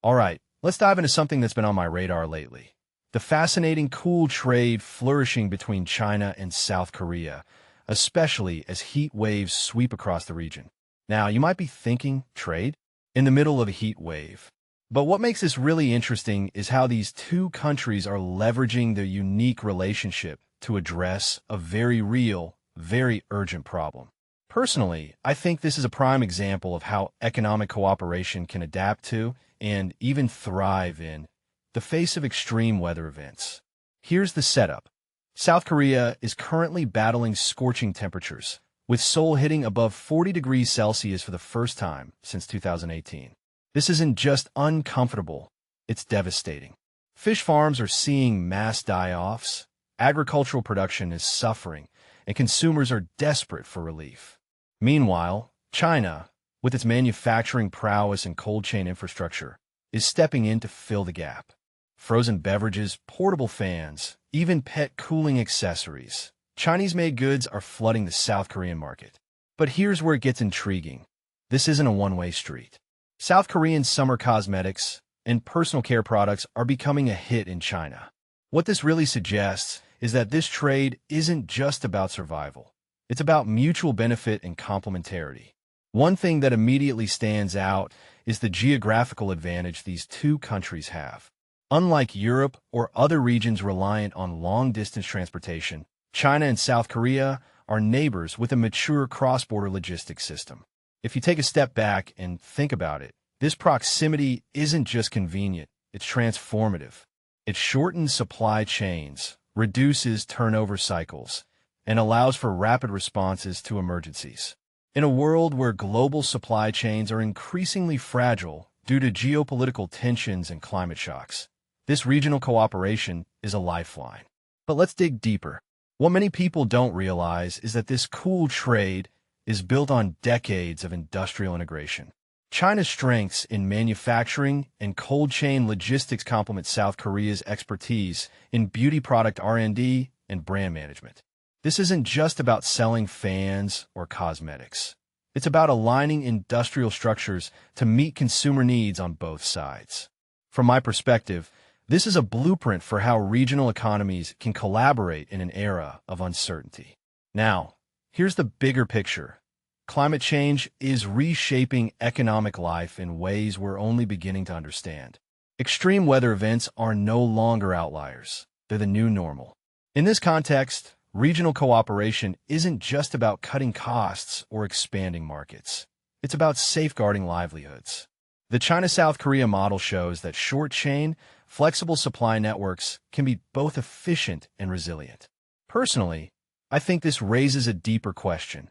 All right, let's dive into something that's been on my radar lately. The fascinating cool trade flourishing between China and South Korea, especially as heat waves sweep across the region. Now, you might be thinking, trade? In the middle of a heat wave. But what makes this really interesting is how these two countries are leveraging their unique relationship to address a very real, very urgent problem. Personally, I think this is a prime example of how economic cooperation can adapt to and even thrive in the face of extreme weather events. Here's the setup. South Korea is currently battling scorching temperatures, with Seoul hitting above 40 degrees Celsius for the first time since 2018. This isn't just uncomfortable, it's devastating. Fish farms are seeing mass die-offs, agricultural production is suffering, and consumers are desperate for relief. Meanwhile, China, with its manufacturing prowess and cold chain infrastructure, is stepping in to fill the gap. Frozen beverages, portable fans, even pet cooling accessories. Chinese-made goods are flooding the South Korean market. But here's where it gets intriguing. This isn't a one-way street. South Korean summer cosmetics and personal care products are becoming a hit in China. What this really suggests is that this trade isn't just about survival. It's about mutual benefit and complementarity. One thing that immediately stands out is the geographical advantage these two countries have. Unlike Europe or other regions reliant on long-distance transportation, China and South Korea are neighbors with a mature cross-border logistics system. If you take a step back and think about it, this proximity isn't just convenient, it's transformative. It shortens supply chains, reduces turnover cycles, and allows for rapid responses to emergencies. In a world where global supply chains are increasingly fragile due to geopolitical tensions and climate shocks, this regional cooperation is a lifeline. But let's dig deeper. What many people don't realize is that this cool trade is built on decades of industrial integration. China's strengths in manufacturing and cold chain logistics complement South Korea's expertise in beauty product R&D and brand management. This isn't just about selling fans or cosmetics. It's about aligning industrial structures to meet consumer needs on both sides. From my perspective, this is a blueprint for how regional economies can collaborate in an era of uncertainty. Now, here's the bigger picture. Climate change is reshaping economic life in ways we're only beginning to understand. Extreme weather events are no longer outliers. They're the new normal. In this context, regional cooperation isn't just about cutting costs or expanding markets. It's about safeguarding livelihoods. The China-South Korea model shows that short-chain, flexible supply networks can be both efficient and resilient. Personally, I think this raises a deeper question.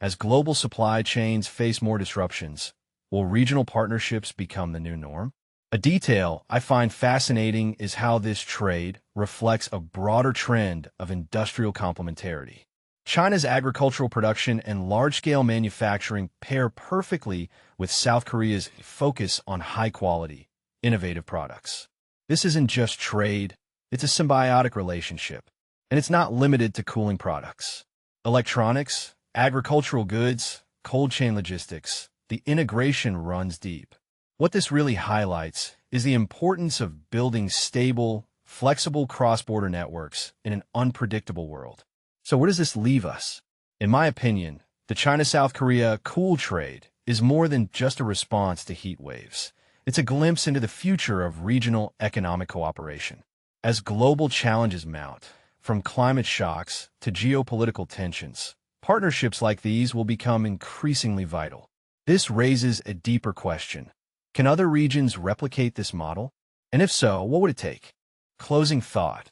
As global supply chains face more disruptions, will regional partnerships become the new norm? A detail I find fascinating is how this trade reflects a broader trend of industrial complementarity. China's agricultural production and large-scale manufacturing pair perfectly with South Korea's focus on high-quality, innovative products. This isn't just trade, it's a symbiotic relationship, and it's not limited to cooling products. Electronics, agricultural goods, cold chain logistics, the integration runs deep. What this really highlights is the importance of building stable, flexible cross-border networks in an unpredictable world. So where does this leave us? In my opinion, the China-South Korea cool trade is more than just a response to heat waves. It's a glimpse into the future of regional economic cooperation. As global challenges mount, from climate shocks to geopolitical tensions, partnerships like these will become increasingly vital. This raises a deeper question. Can other regions replicate this model? And if so, what would it take? Closing thought.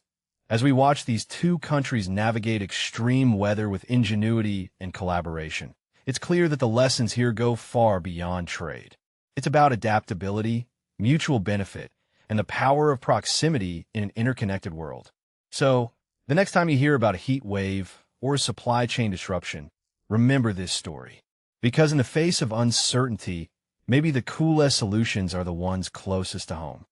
As we watch these two countries navigate extreme weather with ingenuity and collaboration, it's clear that the lessons here go far beyond trade. It's about adaptability, mutual benefit, and the power of proximity in an interconnected world. So, the next time you hear about a heat wave or a supply chain disruption, remember this story. Because in the face of uncertainty, maybe the coolest solutions are the ones closest to home.